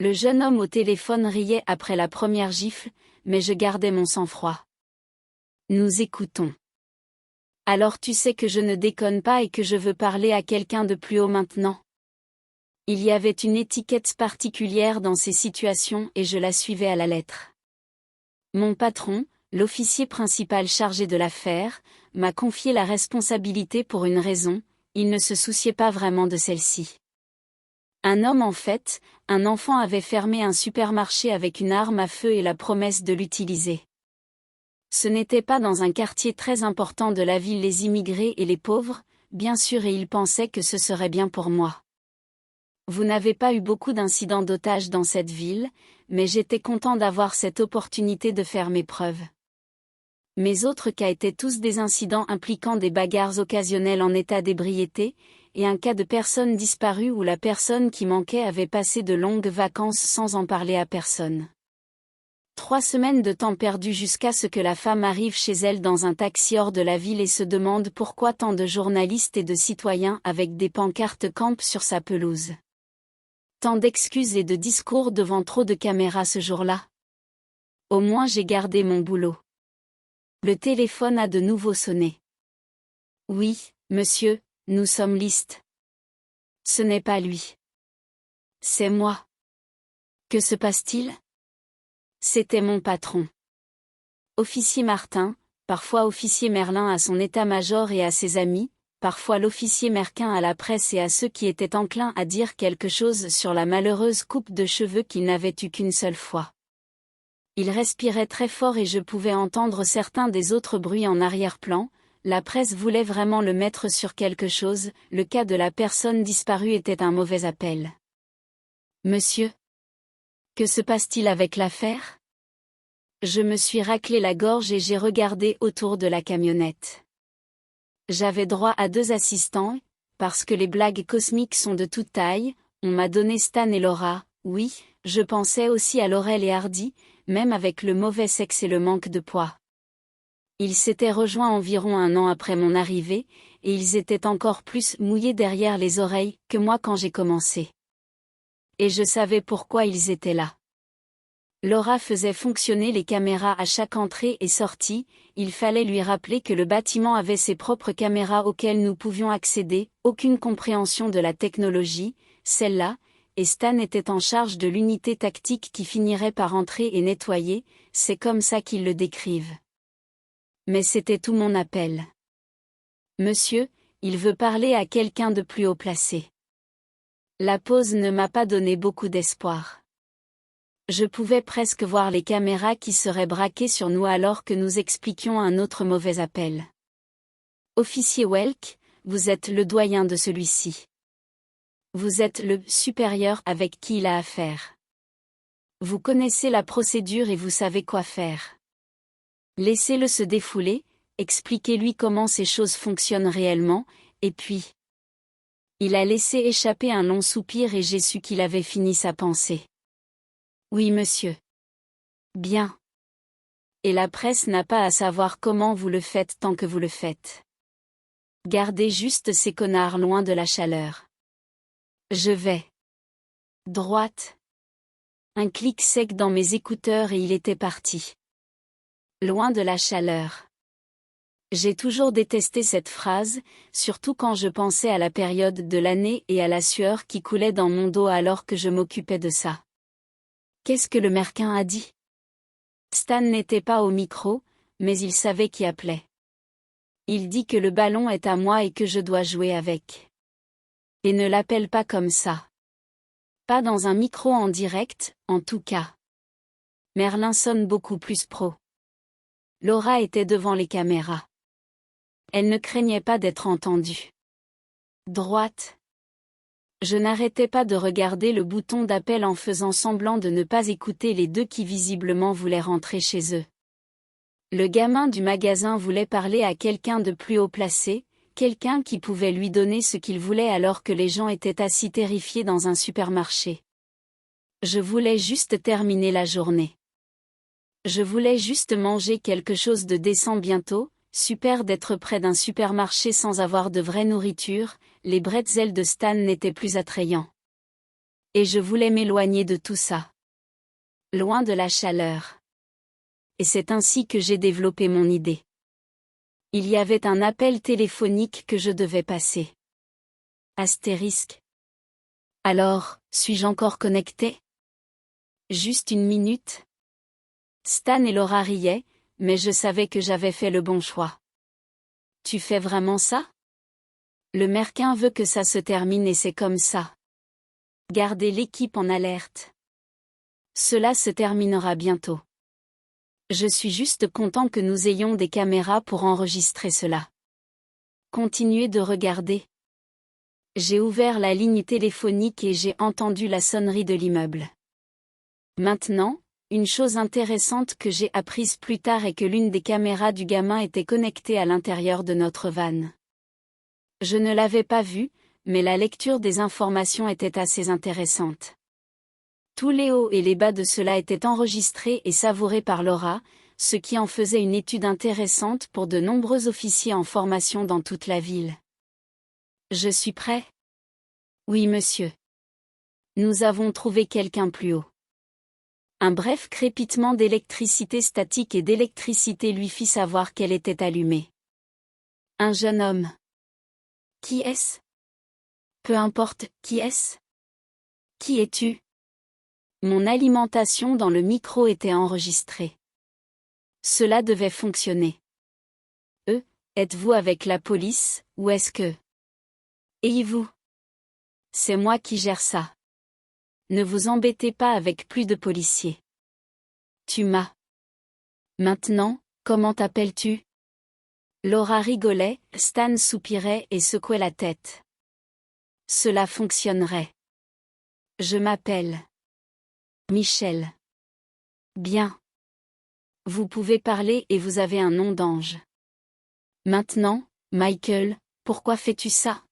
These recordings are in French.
Le jeune homme au téléphone riait après la première gifle, mais je gardais mon sang-froid. Nous écoutons. Alors tu sais que je ne déconne pas et que je veux parler à quelqu'un de plus haut maintenant. Il y avait une étiquette particulière dans ces situations et je la suivais à la lettre. Mon patron, l'officier principal chargé de l'affaire, m'a confié la responsabilité pour une raison, il ne se souciait pas vraiment de celle-ci. Un homme en fait, un enfant avait fermé un supermarché avec une arme à feu et la promesse de l'utiliser. Ce n'était pas dans un quartier très important de la ville les immigrés et les pauvres, bien sûr, et il pensait que ce serait bien pour moi. Vous n'avez pas eu beaucoup d'incidents d'otages dans cette ville, mais j'étais content d'avoir cette opportunité de faire mes preuves. Mes autres cas étaient tous des incidents impliquant des bagarres occasionnelles en état d'ébriété, et un cas de personne disparue où la personne qui manquait avait passé de longues vacances sans en parler à personne. 3 semaines de temps perdu jusqu'à ce que la femme arrive chez elle dans un taxi hors de la ville et se demande pourquoi tant de journalistes et de citoyens avec des pancartes campent sur sa pelouse. Tant d'excuses et de discours devant trop de caméras ce jour-là. Au moins j'ai gardé mon boulot. Le téléphone a de nouveau sonné. Oui, monsieur, nous sommes listes. Ce n'est pas lui. C'est moi. Que se passe-t-il? C'était mon patron. Officier Martin, parfois officier Merlin à son état-major et à ses amis, parfois l'officier Merquin à la presse et à ceux qui étaient enclins à dire quelque chose sur la malheureuse coupe de cheveux qu'il n'avait eue qu'une seule fois. Il respirait très fort et je pouvais entendre certains des autres bruits en arrière-plan. La presse voulait vraiment le mettre sur quelque chose, le cas de la personne disparue était un mauvais appel. Monsieur? Que se passe-t-il avec l'affaire? Je me suis raclé la gorge et j'ai regardé autour de la camionnette. J'avais droit à 2 assistants, parce que les blagues cosmiques sont de toute taille, on m'a donné Stan et Laura, oui, je pensais aussi à Laurel et Hardy, même avec le mauvais sexe et le manque de poids. Ils s'étaient rejoints environ 1 an après mon arrivée, et ils étaient encore plus mouillés derrière les oreilles que moi quand j'ai commencé. Et je savais pourquoi ils étaient là. Laura faisait fonctionner les caméras à chaque entrée et sortie, il fallait lui rappeler que le bâtiment avait ses propres caméras auxquelles nous pouvions accéder, aucune compréhension de la technologie, celle-là, et Stan était en charge de l'unité tactique qui finirait par entrer et nettoyer, c'est comme ça qu'ils le décrivent. Mais c'était tout mon appel. Monsieur, il veut parler à quelqu'un de plus haut placé. La pause ne m'a pas donné beaucoup d'espoir. Je pouvais presque voir les caméras qui seraient braquées sur nous alors que nous expliquions un autre mauvais appel. Officier Welk, vous êtes le doyen de celui-ci. Vous êtes le supérieur avec qui il a affaire. Vous connaissez la procédure et vous savez quoi faire. Laissez-le se défouler, expliquez-lui comment ces choses fonctionnent réellement, et puis... Il a laissé échapper un long soupir et j'ai su qu'il avait fini sa pensée. Oui, monsieur. Bien. Et la presse n'a pas à savoir comment vous le faites tant que vous le faites. Gardez juste ces connards loin de la chaleur. Je vais. Droite. Un clic sec dans mes écouteurs et il était parti. Loin de la chaleur. J'ai toujours détesté cette phrase, surtout quand je pensais à la période de l'année et à la sueur qui coulait dans mon dos alors que je m'occupais de ça. Qu'est-ce que le Merquin a dit? Stan n'était pas au micro, mais il savait qui appelait. Il dit que le ballon est à moi et que je dois jouer avec. Et ne l'appelle pas comme ça. Pas dans un micro en direct, en tout cas. Merlin sonne beaucoup plus pro. Laura était devant les caméras. Elle ne craignait pas d'être entendue. Droite. Je n'arrêtais pas de regarder le bouton d'appel en faisant semblant de ne pas écouter les 2 qui visiblement voulaient rentrer chez eux. Le gamin du magasin voulait parler à quelqu'un de plus haut placé, quelqu'un qui pouvait lui donner ce qu'il voulait alors que les gens étaient assis terrifiés dans un supermarché. Je voulais juste terminer la journée. Je voulais juste manger quelque chose de décent bientôt, super d'être près d'un supermarché sans avoir de vraie nourriture, les bretzels de Stan n'étaient plus attrayants. Et je voulais m'éloigner de tout ça. Loin de la chaleur. Et c'est ainsi que j'ai développé mon idée. Il y avait un appel téléphonique que je devais passer. Astérisque. Alors, suis-je encore connecté? Juste une minute. Stan et Laura riaient, mais je savais que j'avais fait le bon choix. Tu fais vraiment ça? Le Merquin veut que ça se termine et c'est comme ça. Gardez l'équipe en alerte. Cela se terminera bientôt. Je suis juste content que nous ayons des caméras pour enregistrer cela. Continuez de regarder. J'ai ouvert la ligne téléphonique et j'ai entendu la sonnerie de l'immeuble. Maintenant, une chose intéressante que j'ai apprise plus tard est que l'une des caméras du gamin était connectée à l'intérieur de notre van. Je ne l'avais pas vue, mais la lecture des informations était assez intéressante. Tous les hauts et les bas de cela étaient enregistrés et savourés par Laura, ce qui en faisait une étude intéressante pour de nombreux officiers en formation dans toute la ville. Je suis prêt? Oui, monsieur. Nous avons trouvé quelqu'un plus haut. Un bref crépitement d'électricité statique et d'électricité lui fit savoir qu'elle était allumée. Un jeune homme. Qui est-ce? Peu importe, qui est-ce? Qui es-tu? Mon alimentation dans le micro était enregistrée. Cela devait fonctionner. Êtes-vous avec la police, ou est-ce que... Et vous? C'est moi qui gère ça. Ne vous embêtez pas avec plus de policiers. Tu m'as. Maintenant, comment t'appelles-tu? Laura rigolait, Stan soupirait et secouait la tête. Cela fonctionnerait. Je m'appelle Michel. Bien. Vous pouvez parler et vous avez un nom d'ange. Maintenant, Michael, pourquoi fais-tu ça?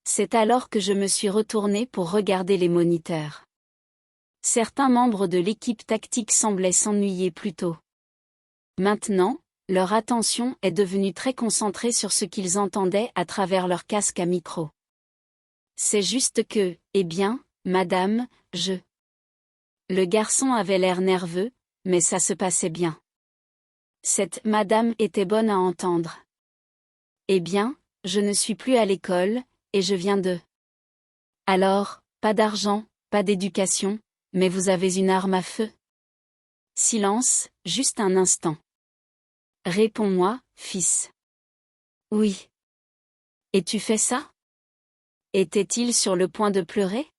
C'est alors que je me suis retourné pour regarder les moniteurs. Certains membres de l'équipe tactique semblaient s'ennuyer plus tôt. Maintenant, leur attention est devenue très concentrée sur ce qu'ils entendaient à travers leur casque à micro. C'est juste que, eh bien, madame, Le garçon avait l'air nerveux, mais ça se passait bien. Cette madame était bonne à entendre. Eh bien, je ne suis plus à l'école, et je viens de... Alors, pas d'argent, pas d'éducation, mais vous avez une arme à feu? Silence, juste un instant. Réponds-moi, fils. Oui. Et tu fais ça? Était-il sur le point de pleurer?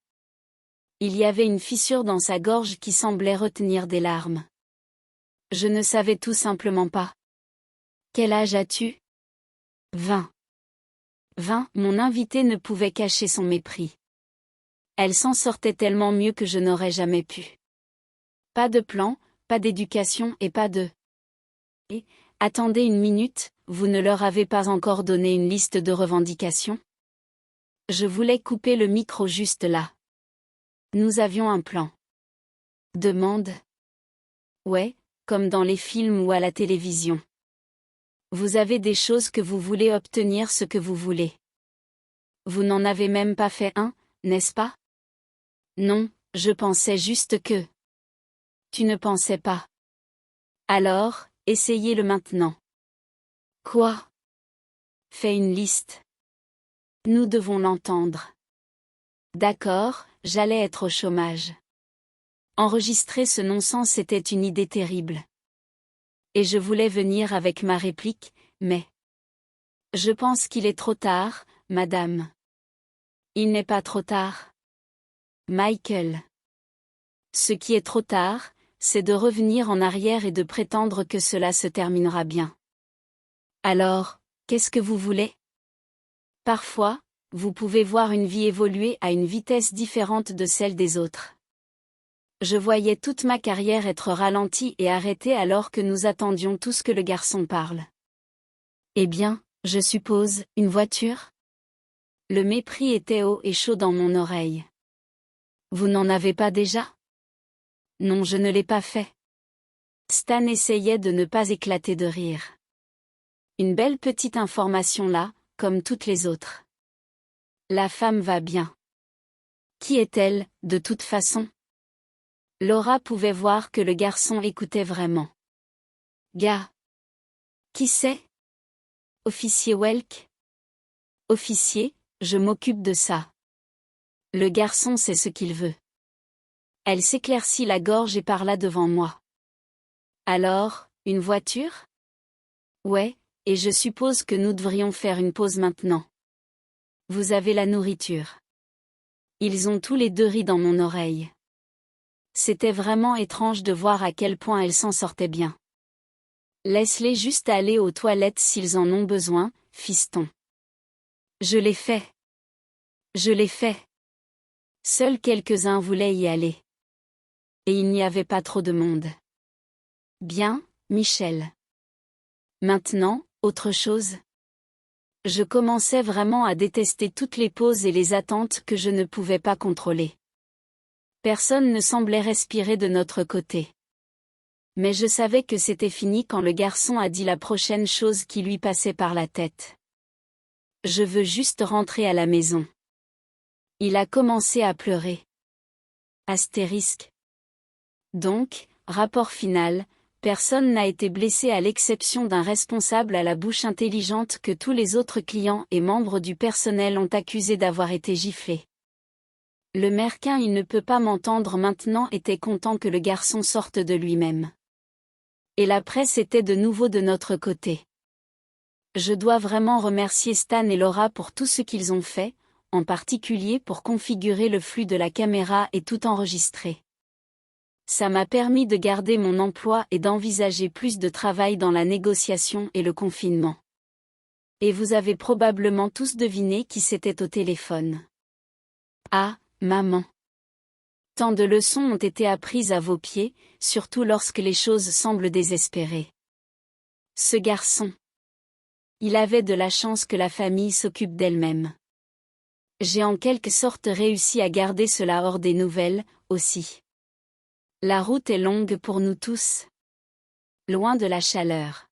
Il y avait une fissure dans sa gorge qui semblait retenir des larmes. Je ne savais tout simplement pas. Quel âge as-tu? 20. 20, mon invité ne pouvait cacher son mépris. Elle s'en sortait tellement mieux que je n'aurais jamais pu. Pas de plan, pas d'éducation et pas de... Et, attendez une minute, vous ne leur avez pas encore donné une liste de revendications? Je voulais couper le micro juste là. Nous avions un plan. Demande. Ouais, comme dans les films ou à la télévision. Vous avez des choses que vous voulez obtenir ce que vous voulez. Vous n'en avez même pas fait un, n'est-ce pas? Non, je pensais juste que... Tu ne pensais pas. Alors, essayez-le maintenant. Quoi? Fais une liste. Nous devons l'entendre. D'accord, j'allais être au chômage. Enregistrer ce non-sens était une idée terrible. Et je voulais venir avec ma réplique, mais... Je pense qu'il est trop tard, madame. Il n'est pas trop tard. Michael. Ce qui est trop tard, c'est de revenir en arrière et de prétendre que cela se terminera bien. Alors, qu'est-ce que vous voulez? Parfois, vous pouvez voir une vie évoluer à une vitesse différente de celle des autres. Je voyais toute ma carrière être ralentie et arrêtée alors que nous attendions tous que le garçon parle. Eh bien, je suppose, une voiture? Le mépris était haut et chaud dans mon oreille. Vous n'en avez pas déjà? Non, je ne l'ai pas fait. Stan essayait de ne pas éclater de rire. Une belle petite information là, comme toutes les autres. La femme va bien. Qui est-elle, de toute façon? Laura pouvait voir que le garçon écoutait vraiment. Gars. Qui c'est? Officier Welk? Officier, je m'occupe de ça. Le garçon sait ce qu'il veut. Elle s'éclaircit la gorge et parla devant moi. Alors, une voiture? Ouais, et je suppose que nous devrions faire une pause maintenant. Vous avez la nourriture. Ils ont tous les deux ri dans mon oreille. C'était vraiment étrange de voir à quel point elle s'en sortait bien. Laisse-les juste aller aux toilettes s'ils en ont besoin, fiston. Je l'ai fait. Je l'ai fait. Seuls quelques-uns voulaient y aller. Et il n'y avait pas trop de monde. Bien, Michel. Maintenant, autre chose? Je commençais vraiment à détester toutes les pauses et les attentes que je ne pouvais pas contrôler. Personne ne semblait respirer de notre côté. Mais je savais que c'était fini quand le garçon a dit la prochaine chose qui lui passait par la tête. Je veux juste rentrer à la maison. Il a commencé à pleurer. Astérisque. Donc, rapport final, personne n'a été blessé à l'exception d'un responsable à la bouche intelligente que tous les autres clients et membres du personnel ont accusé d'avoir été giflés. Le merquin il ne peut pas m'entendre maintenant était content que le garçon sorte de lui-même. Et la presse était de nouveau de notre côté. Je dois vraiment remercier Stan et Laura pour tout ce qu'ils ont fait, en particulier pour configurer le flux de la caméra et tout enregistrer. Ça m'a permis de garder mon emploi et d'envisager plus de travail dans la négociation et le confinement. Et vous avez probablement tous deviné qui c'était au téléphone. Ah, maman. Tant de leçons ont été apprises à vos pieds, surtout lorsque les choses semblent désespérées. Ce garçon. Il avait de la chance que la famille s'occupe d'elle-même. J'ai en quelque sorte réussi à garder cela hors des nouvelles, aussi. La route est longue pour nous tous. Loin de la chaleur.